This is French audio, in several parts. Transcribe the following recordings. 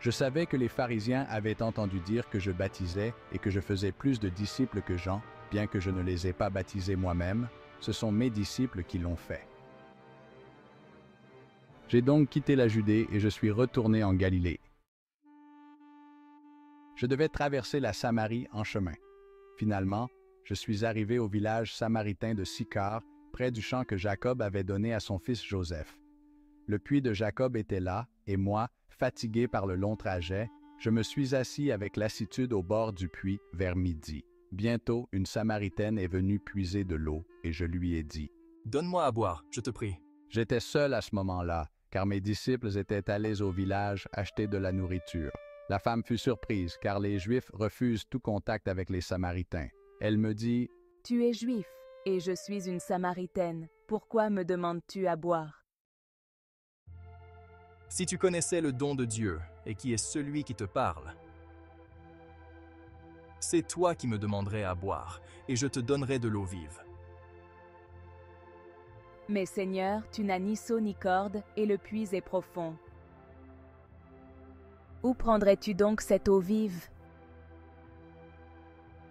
Je savais que les pharisiens avaient entendu dire que je baptisais et que je faisais plus de disciples que Jean, bien que je ne les ai pas baptisés moi-même, ce sont mes disciples qui l'ont fait. J'ai donc quitté la Judée et je suis retourné en Galilée. Je devais traverser la Samarie en chemin. Finalement, je suis arrivé au village samaritain de Sychar, près du champ que Jacob avait donné à son fils Joseph. Le puits de Jacob était là, et moi, fatigué par le long trajet, je me suis assis avec lassitude au bord du puits vers midi. Bientôt, une Samaritaine est venue puiser de l'eau, et je lui ai dit « Donne-moi à boire, je te prie. » J'étais seul à ce moment-là, car mes disciples étaient allés au village acheter de la nourriture. La femme fut surprise, car les Juifs refusent tout contact avec les Samaritains. Elle me dit « Tu es Juif, et je suis une Samaritaine. Pourquoi me demandes-tu à boire? » Si tu connaissais le don de Dieu, et qui est celui qui te parle, c'est toi qui me demanderais à boire, et je te donnerai de l'eau vive. Mais Seigneur, tu n'as ni seau ni corde, et le puits est profond. Où prendrais-tu donc cette eau vive?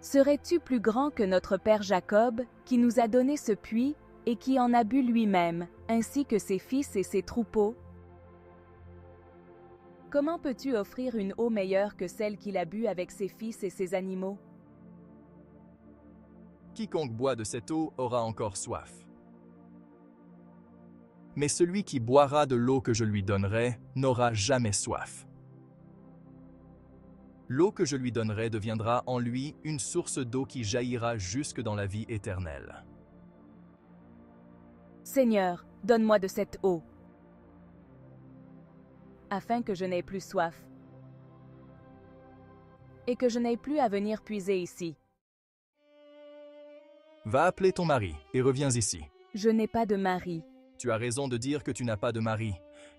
Serais-tu plus grand que notre père Jacob, qui nous a donné ce puits, et qui en a bu lui-même, ainsi que ses fils et ses troupeaux? Comment peux-tu offrir une eau meilleure que celle qu'il a bu avec ses fils et ses animaux? Quiconque boit de cette eau aura encore soif. Mais celui qui boira de l'eau que je lui donnerai n'aura jamais soif. L'eau que je lui donnerai deviendra en lui une source d'eau qui jaillira jusque dans la vie éternelle. Seigneur, donne-moi de cette eau, afin que je n'aie plus soif, et que je n'aie plus à venir puiser ici. Va appeler ton mari et reviens ici. Je n'ai pas de mari. Tu as raison de dire que tu n'as pas de mari,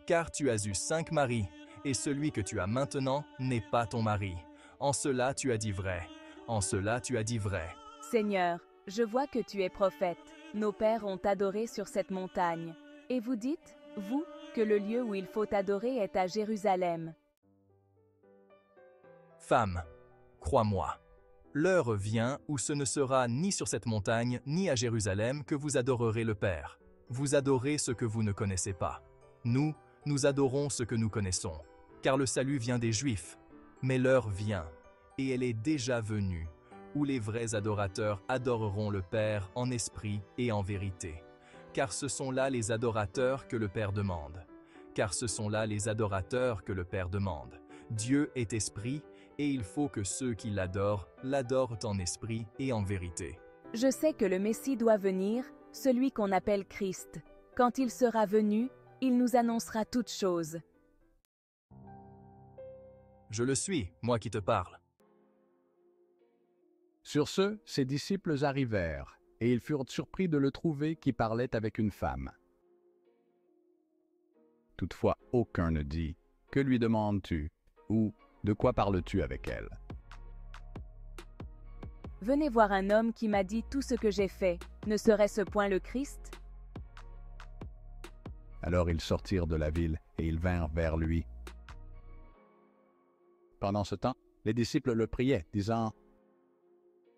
car tu as eu 5 maris, et celui que tu as maintenant n'est pas ton mari. En cela tu as dit vrai. En cela tu as dit vrai. Seigneur, je vois que tu es prophète. Nos pères ont adoré sur cette montagne. Et vous dites, vous, que le lieu où il faut adorer est à Jérusalem. Femme, crois-moi, l'heure vient où ce ne sera ni sur cette montagne ni à Jérusalem que vous adorerez le Père. Vous adorez ce que vous ne connaissez pas. Nous adorons ce que nous connaissons, car le salut vient des Juifs. Mais l'heure vient, et elle est déjà venue, où les vrais adorateurs adoreront le Père en esprit et en vérité. Car ce sont là les adorateurs que le Père demande. Car ce sont là les adorateurs que le Père demande. Dieu est esprit, et il faut que ceux qui l'adorent en esprit et en vérité. Je sais que le Messie doit venir, celui qu'on appelle Christ. Quand il sera venu, il nous annoncera toutes choses. Je le suis, moi qui te parle. Sur ce, ses disciples arrivèrent, et ils furent surpris de le trouver qui parlait avec une femme. Toutefois, aucun ne dit « Que lui demandes-tu » ou « De quoi parles-tu avec elle ?» Venez voir un homme qui m'a dit tout ce que j'ai fait. Ne serait-ce point le Christ? Alors ils sortirent de la ville, et ils vinrent vers lui. Pendant ce temps, les disciples le priaient, disant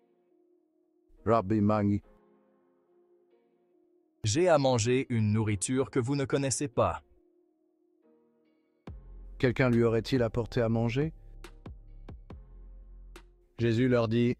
« Rabbi Mani, J'ai à manger une nourriture que vous ne connaissez pas. Quelqu'un lui aurait-il apporté à manger? » Jésus leur dit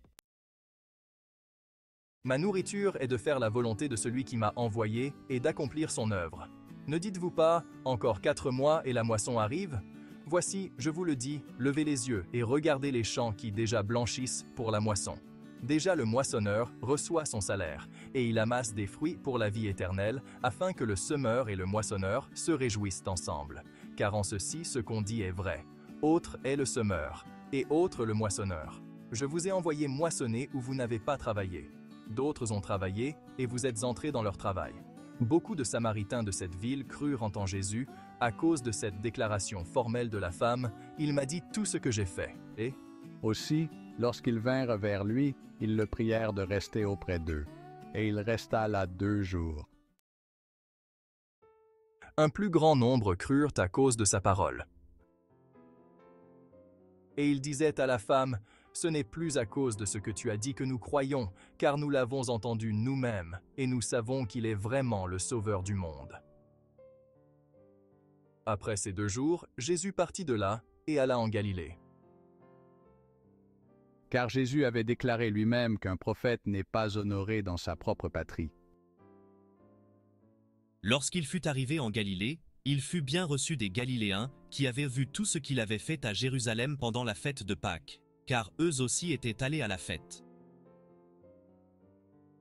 « Ma nourriture est de faire la volonté de celui qui m'a envoyé et d'accomplir son œuvre. Ne dites-vous pas, encore 4 mois et la moisson arrive? Voici, je vous le dis, levez les yeux et regardez les champs qui déjà blanchissent pour la moisson. Déjà le moissonneur reçoit son salaire, et il amasse des fruits pour la vie éternelle, afin que le semeur et le moissonneur se réjouissent ensemble. Car en ceci, ce qu'on dit est vrai. Autre est le semeur, et autre le moissonneur. Je vous ai envoyé moissonner où vous n'avez pas travaillé. D'autres ont travaillé, et vous êtes entrés dans leur travail. Beaucoup de Samaritains de cette ville crurent en Jésus, à cause de cette déclaration formelle de la femme, « Il m'a dit tout ce que j'ai fait. » Et Aussi, lorsqu'ils vinrent vers lui, ils le prièrent de rester auprès d'eux. Et il resta là 2 jours. un plus grand nombre crurent à cause de sa parole. Et il disait à la femme, « Ce n'est plus à cause de ce que tu as dit que nous croyons, car nous l'avons entendu nous-mêmes, et nous savons qu'il est vraiment le Sauveur du monde. » Après ces 2 jours, Jésus partit de là et alla en Galilée. Car Jésus avait déclaré lui-même qu'un prophète n'est pas honoré dans sa propre patrie. Lorsqu'il fut arrivé en Galilée, il fut bien reçu des Galiléens qui avaient vu tout ce qu'il avait fait à Jérusalem pendant la fête de Pâques, car eux aussi étaient allés à la fête.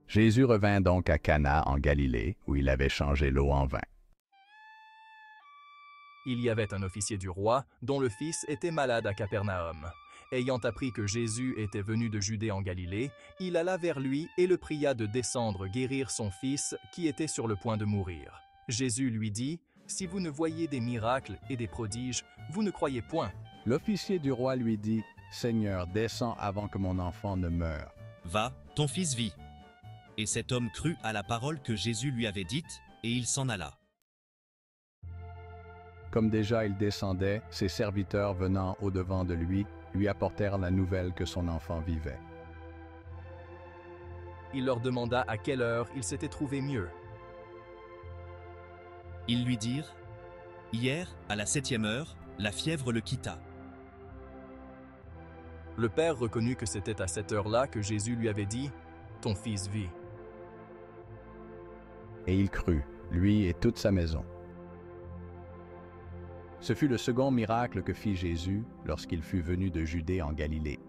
Jésus revint donc à Cana en Galilée, où il avait changé l'eau en vin. Il y avait un officier du roi dont le fils était malade à Capernaum. Ayant appris que Jésus était venu de Judée en Galilée, il alla vers lui et le pria de descendre guérir son fils qui était sur le point de mourir. Jésus lui dit, « Si vous ne voyez des miracles et des prodiges, vous ne croyez point. » L'officier du roi lui dit, « Seigneur, descends avant que mon enfant ne meure. » Va, ton fils vit. Et cet homme crut à la parole que Jésus lui avait dite, et il s'en alla. Comme déjà il descendait, ses serviteurs venant au-devant de lui apportèrent la nouvelle que son enfant vivait. Il leur demanda à quelle heure il s'était trouvé mieux. Ils lui dirent, « Hier, à la 7e heure, la fièvre le quitta. » Le père reconnut que c'était à cette heure-là que Jésus lui avait dit, « Ton fils vit. » Et il crut, lui et toute sa maison. Ce fut le second miracle que fit Jésus lorsqu'il fut venu de Judée en Galilée.